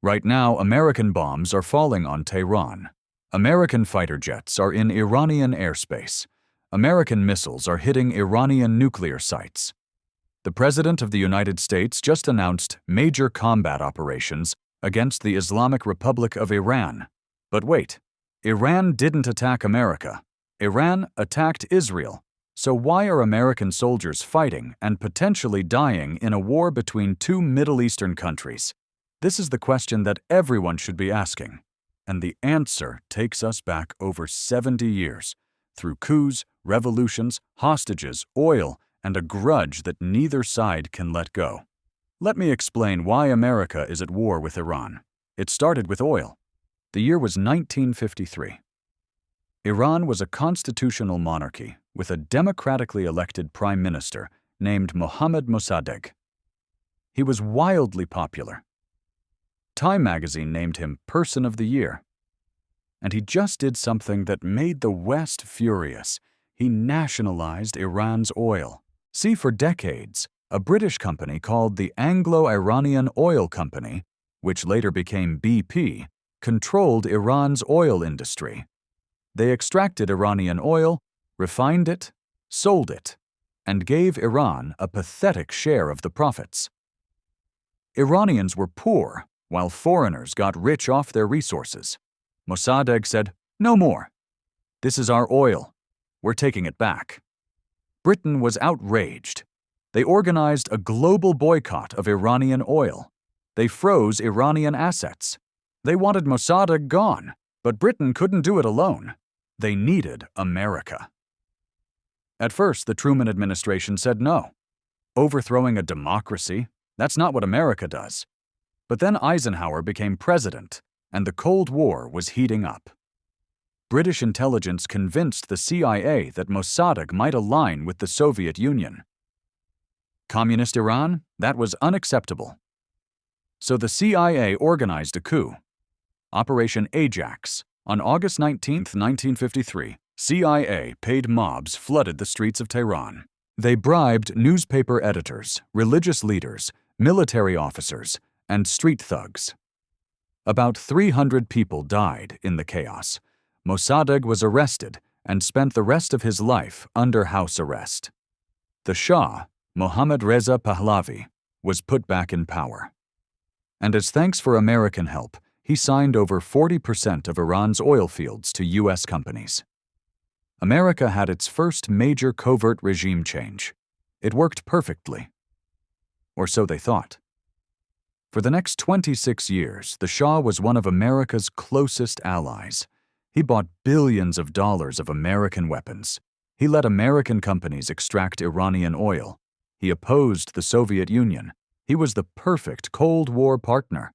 Right now, American bombs are falling on Tehran. American fighter jets are in Iranian airspace. American missiles are hitting Iranian nuclear sites. The President of the United States just announced major combat operations against the Islamic Republic of Iran. But wait, Iran didn't attack America. Iran attacked Israel. So why are American soldiers fighting and potentially dying in a war between two Middle Eastern countries? This is the question that everyone should be asking. And the answer takes us back over 70 years, through coups, revolutions, hostages, oil, and a grudge that neither side can let go. Let me explain why America is at war with Iran. It started with oil. The year was 1953. Iran was a constitutional monarchy with a democratically elected prime minister named Mohammad Mosaddegh. He was wildly popular. Time magazine named him Person of the Year. And he just did something that made the West furious. He nationalized Iran's oil. See, for decades, a British company called the Anglo-Iranian Oil Company, which later became BP, controlled Iran's oil industry. They extracted Iranian oil, refined it, sold it, and gave Iran a pathetic share of the profits. Iranians were poor, while foreigners got rich off their resources. Mossadegh said, "No more. This is our oil. We're taking it back." Britain was outraged. They organized a global boycott of Iranian oil. They froze Iranian assets. They wanted Mossadegh gone, but Britain couldn't do it alone. They needed America. At first, the Truman administration said no. Overthrowing a democracy, that's not what America does. But then Eisenhower became president, and the Cold War was heating up. British intelligence convinced the CIA that Mossadegh might align with the Soviet Union. Communist Iran? That was unacceptable. So the CIA organized a coup. Operation Ajax. On August 19, 1953, CIA paid mobs flooded the streets of Tehran. They bribed newspaper editors, religious leaders, military officers, and street thugs. About 300 people died in the chaos. Mossadegh was arrested and spent the rest of his life under house arrest. The Shah, Mohammad Reza Pahlavi, was put back in power. And as thanks for American help, he signed over 40% of Iran's oil fields to U.S. companies. America had its first major covert regime change. It worked perfectly. Or so they thought. For the next 26 years, the Shah was one of America's closest allies. He bought billions of dollars of American weapons. He let American companies extract Iranian oil. He opposed the Soviet Union. He was the perfect Cold War partner.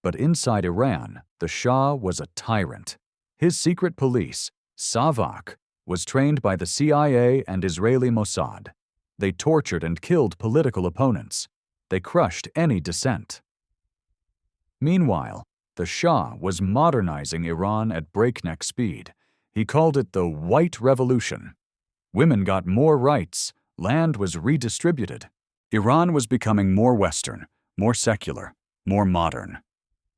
But inside Iran, the Shah was a tyrant. His secret police, Savak, was trained by the CIA and Israeli Mossad. They tortured and killed political opponents. They crushed any dissent. Meanwhile, the Shah was modernizing Iran at breakneck speed. He called it the White Revolution. Women got more rights. Land was redistributed. Iran was becoming more Western, more secular, more modern.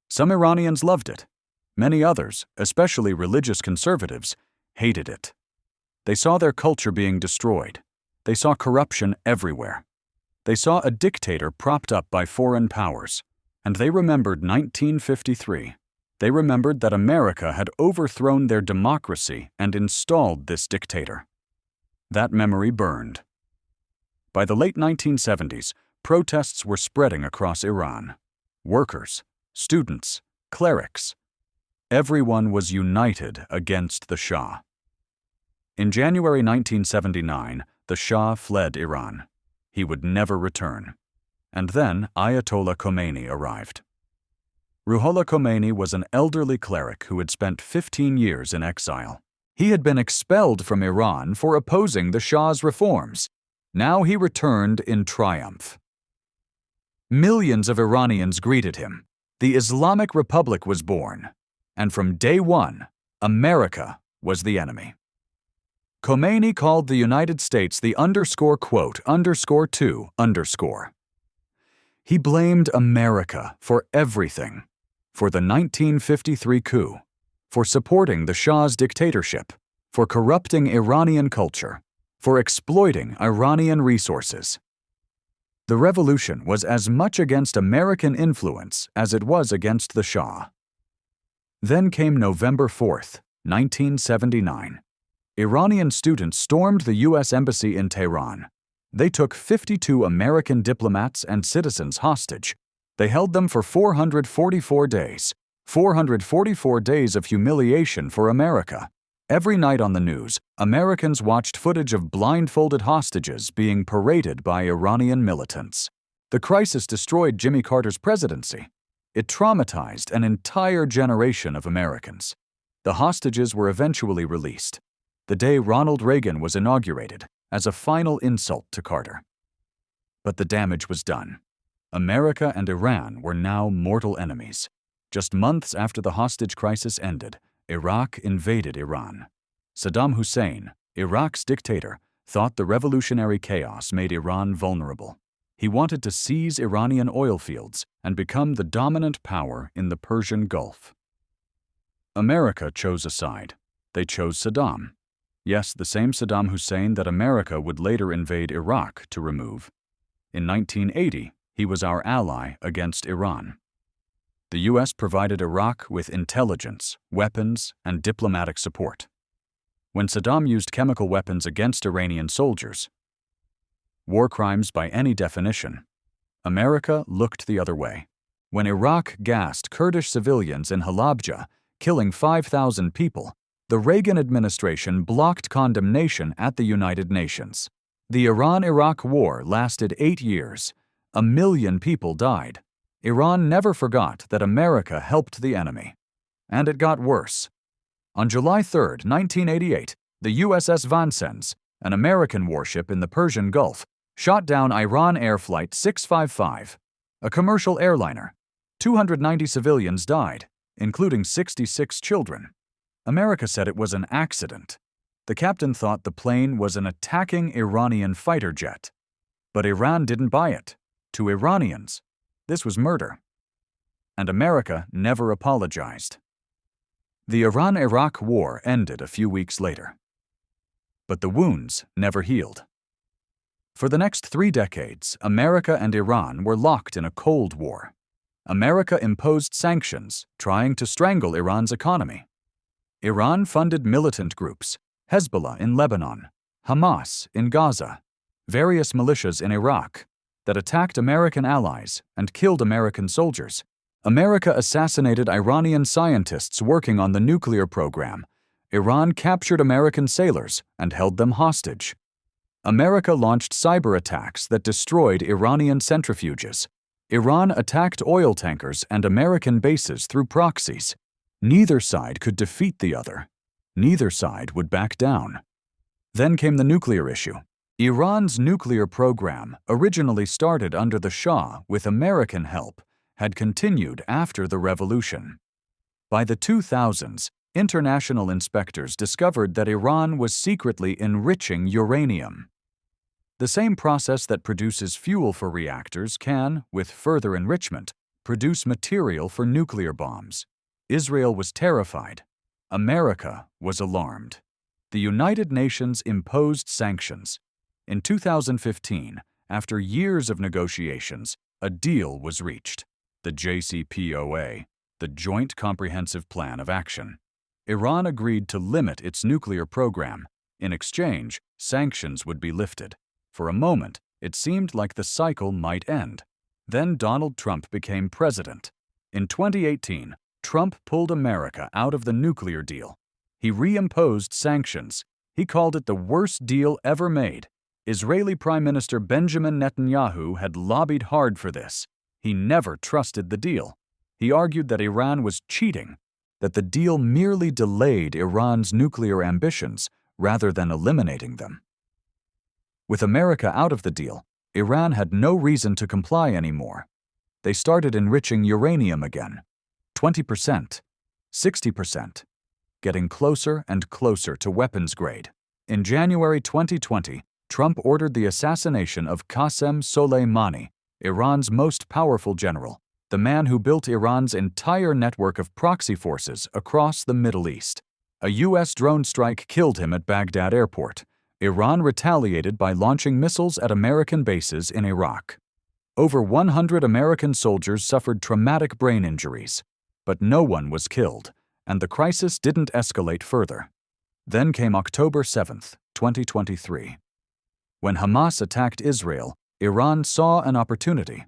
Some Iranians loved it. Many others, especially religious conservatives, hated it. They saw their culture being destroyed. They saw corruption everywhere. They saw a dictator propped up by foreign powers. And they remembered 1953. They remembered that America had overthrown their democracy and installed this dictator. That memory burned. By the late 1970s, protests were spreading across Iran. Workers, students, clerics. Everyone was united against the Shah. In January 1979, the Shah fled Iran. He would never return. And then Ayatollah Khomeini arrived. Ruhollah Khomeini was an elderly cleric who had spent 15 years in exile. He had been expelled from Iran for opposing the Shah's reforms. Now he returned in triumph. Millions of Iranians greeted him. The Islamic Republic was born. And from day one, America was the enemy. Khomeini called the United States the _2_. He blamed America for everything. for the 1953 coup, for supporting the Shah's dictatorship, for corrupting Iranian culture, for exploiting Iranian resources. The revolution was as much against American influence as it was against the Shah. Then came November 4th, 1979. Iranian students stormed the U.S. Embassy in Tehran. They took 52 American diplomats and citizens hostage. They held them for 444 days. 444 days of humiliation for America. Every night on the news, Americans watched footage of blindfolded hostages being paraded by Iranian militants. The crisis destroyed Jimmy Carter's presidency. It traumatized an entire generation of Americans. The hostages were eventually released, the day Ronald Reagan was inaugurated, as a final insult to Carter. But the damage was done. America and Iran were now mortal enemies. Just months after the hostage crisis ended, Iraq invaded Iran. Saddam Hussein, Iraq's dictator, thought the revolutionary chaos made Iran vulnerable. He wanted to seize Iranian oil fields and become the dominant power in the Persian Gulf. America chose a side. They chose Saddam. Yes, the same Saddam Hussein that America would later invade Iraq to remove. In 1980, he was our ally against Iran. The U.S. provided Iraq with intelligence, weapons, and diplomatic support. When Saddam used chemical weapons against Iranian soldiers, war crimes by any definition, America looked the other way. When Iraq gassed Kurdish civilians in Halabja, killing 5,000 people, the Reagan administration blocked condemnation at the United Nations. The Iran-Iraq War lasted 8 years. 1 million people died. Iran never forgot that America helped the enemy. And it got worse. On July 3, 1988, the USS Vincennes, an American warship in the Persian Gulf, shot down Iran Air Flight 655, a commercial airliner. 290 civilians died, including 66 children. America said it was an accident. The captain thought the plane was an attacking Iranian fighter jet. But Iran didn't buy it. To Iranians, this was murder. And America never apologized. The Iran-Iraq War ended a few weeks later. But the wounds never healed. For the next 3 decades, America and Iran were locked in a Cold War. America imposed sanctions, trying to strangle Iran's economy. Iran funded militant groups, Hezbollah in Lebanon, Hamas in Gaza, various militias in Iraq, that attacked American allies and killed American soldiers. America assassinated Iranian scientists working on the nuclear program. Iran captured American sailors and held them hostage. America launched cyber attacks that destroyed Iranian centrifuges. Iran attacked oil tankers and American bases through proxies. Neither side could defeat the other. Neither side would back down. Then came the nuclear issue. Iran's nuclear program, originally started under the Shah with American help, had continued after the revolution. By the 2000s, international inspectors discovered that Iran was secretly enriching uranium. The same process that produces fuel for reactors can, with further enrichment, produce material for nuclear bombs. Israel was terrified. America was alarmed. The United Nations imposed sanctions. In 2015, after years of negotiations, a deal was reached, the JCPOA, the Joint Comprehensive Plan of Action. Iran agreed to limit its nuclear program. In exchange, sanctions would be lifted. For a moment, it seemed like the cycle might end. Then Donald Trump became president. In 2018, Trump pulled America out of the nuclear deal. He reimposed sanctions. He called it the worst deal ever made. Israeli Prime Minister Benjamin Netanyahu had lobbied hard for this. He never trusted the deal. He argued that Iran was cheating, that the deal merely delayed Iran's nuclear ambitions rather than eliminating them. With America out of the deal, Iran had no reason to comply anymore. They started enriching uranium again. 20%, 60%, getting closer and closer to weapons grade. In January 2020, Trump ordered the assassination of Qasem Soleimani, Iran's most powerful general. the man who built Iran's entire network of proxy forces across the Middle East. A U.S. drone strike killed him at Baghdad airport. Iran retaliated by launching missiles at American bases in Iraq. Over 100 American soldiers suffered traumatic brain injuries, but no one was killed, and the crisis didn't escalate further. Then came October 7, 2023. When Hamas attacked Israel, Iran saw an opportunity.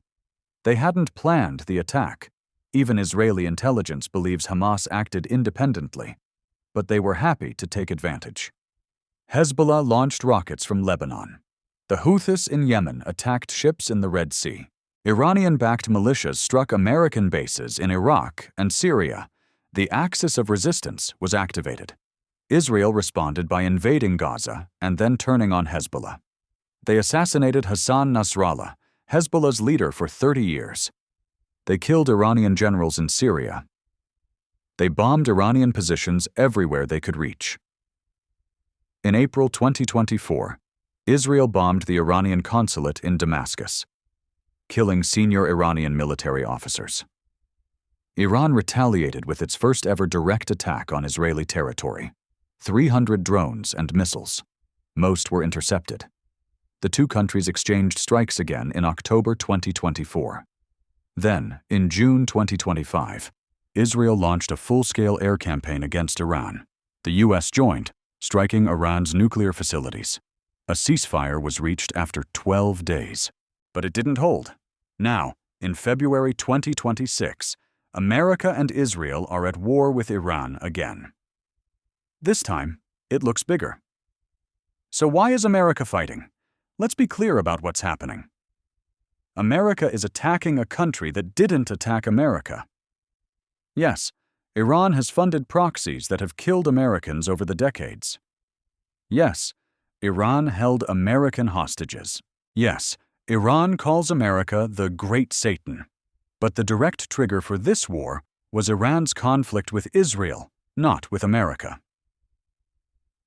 They hadn't planned the attack. Even Israeli intelligence believes Hamas acted independently, but they were happy to take advantage. Hezbollah launched rockets from Lebanon. The Houthis in Yemen attacked ships in the Red Sea. Iranian-backed militias struck American bases in Iraq and Syria. The axis of resistance was activated. Israel responded by invading Gaza and then turning on Hezbollah. They assassinated Hassan Nasrallah, Hezbollah's leader for 30 years. They killed Iranian generals in Syria. They bombed Iranian positions everywhere they could reach. In April 2024, Israel bombed the Iranian consulate in Damascus, killing senior Iranian military officers. Iran retaliated with its first-ever direct attack on Israeli territory. 300 drones and missiles. Most were intercepted. The two countries exchanged strikes again in October 2024. Then, in June 2025, Israel launched a full-scale air campaign against Iran. The U.S. joined, striking Iran's nuclear facilities. A ceasefire was reached after 12 days, but it didn't hold. Now, in February 2026, America and Israel are at war with Iran again. This time, it looks bigger. So why is America fighting? Let's be clear about what's happening. America is attacking a country that didn't attack America. Yes, Iran has funded proxies that have killed Americans over the decades. Yes, Iran held American hostages. Yes, Iran calls America the Great Satan. But the direct trigger for this war was Iran's conflict with Israel, not with America.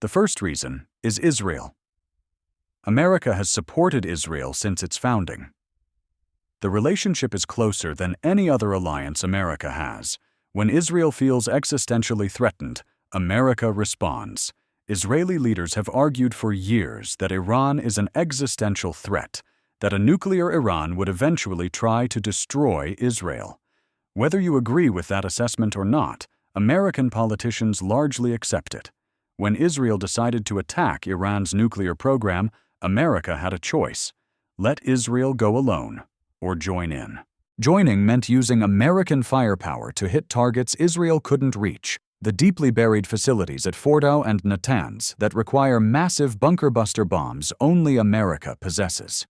The first reason is Israel. America has supported Israel since its founding. The relationship is closer than any other alliance America has. When Israel feels existentially threatened, America responds. Israeli leaders have argued for years that Iran is an existential threat, that a nuclear Iran would eventually try to destroy Israel. Whether you agree with that assessment or not, American politicians largely accept it. When Israel decided to attack Iran's nuclear program, America had a choice: let Israel go alone or join in. Joining meant using American firepower to hit targets Israel couldn't reach, the deeply buried facilities at Fordow and Natanz that require massive bunker-buster bombs only America possesses.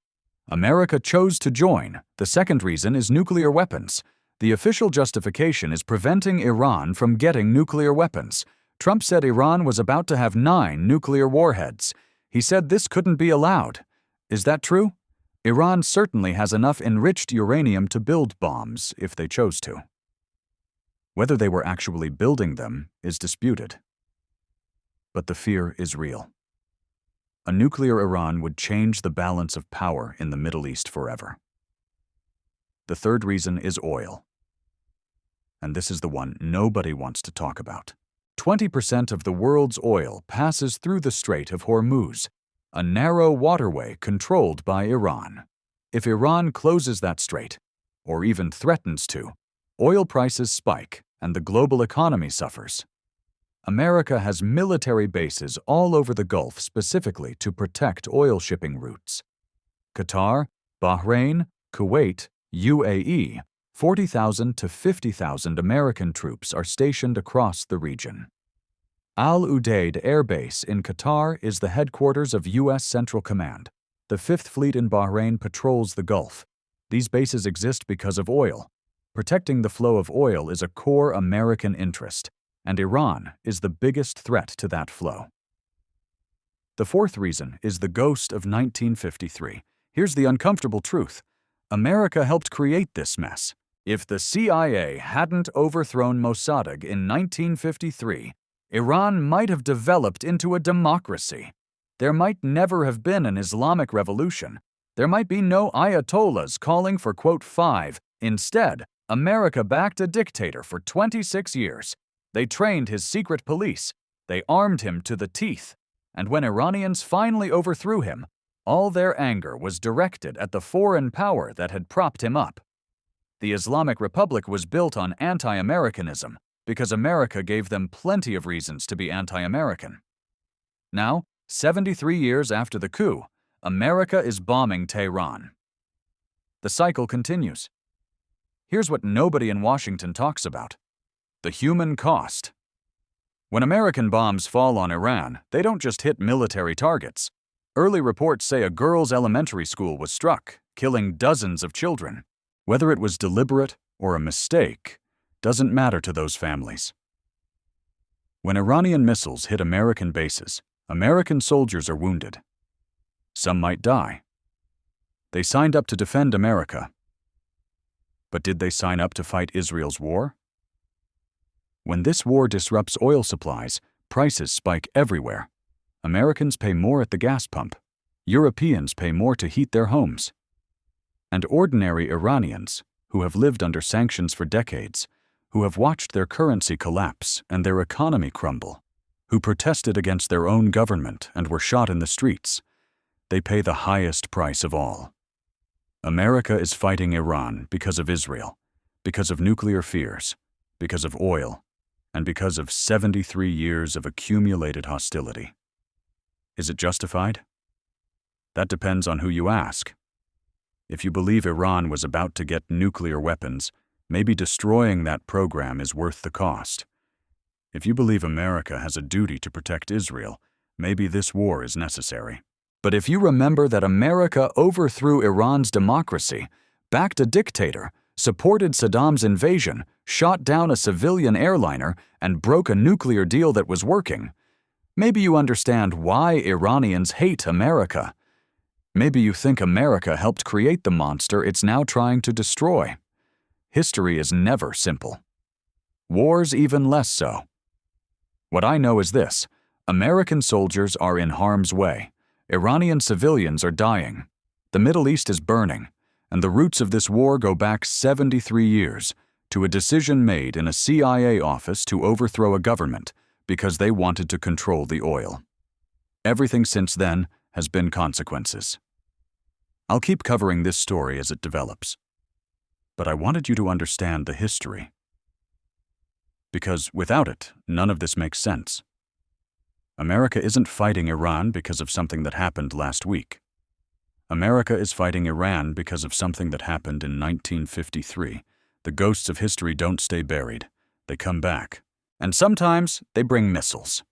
America chose to join. The second reason is nuclear weapons. The official justification is preventing Iran from getting nuclear weapons. Trump said Iran was about to have 9 nuclear warheads. He said this couldn't be allowed. Is that true? Iran certainly has enough enriched uranium to build bombs if they chose to. Whether they were actually building them is disputed. But the fear is real. A nuclear Iran would change the balance of power in the Middle East forever. The third reason is oil. And this is the one nobody wants to talk about. 20% of the world's oil passes through the Strait of Hormuz, a narrow waterway controlled by Iran. If Iran closes that strait, or even threatens to, oil prices spike and the global economy suffers. America has military bases all over the Gulf specifically to protect oil shipping routes. Qatar, Bahrain, Kuwait, UAE, 40,000 to 50,000 American troops are stationed across the region. Al Udeid Air Base in Qatar is the headquarters of U.S. Central Command. The Fifth Fleet in Bahrain patrols the Gulf. These bases exist because of oil. Protecting the flow of oil is a core American interest, and Iran is the biggest threat to that flow. The fourth reason is the ghost of 1953. Here's the uncomfortable truth. America helped create this mess. If the CIA hadn't overthrown Mossadegh in 1953, Iran might have developed into a democracy. There might never have been an Islamic revolution. There might be no ayatollahs calling for, quote, 5. Instead, America backed a dictator for 26 years. They trained his secret police. They armed him to the teeth. And when Iranians finally overthrew him, all their anger was directed at the foreign power that had propped him up. The Islamic Republic was built on anti-Americanism because America gave them plenty of reasons to be anti-American. Now, 73 years after the coup, America is bombing Tehran. The cycle continues. Here's what nobody in Washington talks about: the human cost. When American bombs fall on Iran, they don't just hit military targets. Early reports say a girls' elementary school was struck, killing dozens of children. Whether it was deliberate or a mistake doesn't matter to those families. When Iranian missiles hit American bases, American soldiers are wounded. Some might die. They signed up to defend America. But did they sign up to fight Israel's war? When this war disrupts oil supplies, prices spike everywhere. Americans pay more at the gas pump. Europeans pay more to heat their homes. And ordinary Iranians, who have lived under sanctions for decades, who have watched their currency collapse and their economy crumble, who protested against their own government and were shot in the streets, they pay the highest price of all. America is fighting Iran because of Israel, because of nuclear fears, because of oil, and because of 73 years of accumulated hostility. Is it justified? That depends on who you ask. If you believe Iran was about to get nuclear weapons, maybe destroying that program is worth the cost. If you believe America has a duty to protect Israel, maybe this war is necessary. But if you remember that America overthrew Iran's democracy, backed a dictator, supported Saddam's invasion, shot down a civilian airliner, and broke a nuclear deal that was working, maybe you understand why Iranians hate America. Maybe you think America helped create the monster it's now trying to destroy. History is never simple. Wars even less so. What I know is this: American soldiers are in harm's way. Iranian civilians are dying. The Middle East is burning, and the roots of this war go back 73 years to a decision made in a CIA office to overthrow a government because they wanted to control the oil. Everything since then has been consequences. I'll keep covering this story as it develops, but I wanted you to understand the history. Because without it, none of this makes sense. America isn't fighting Iran because of something that happened last week. America is fighting Iran because of something that happened in 1953. The ghosts of history don't stay buried. They come back. And sometimes they bring missiles.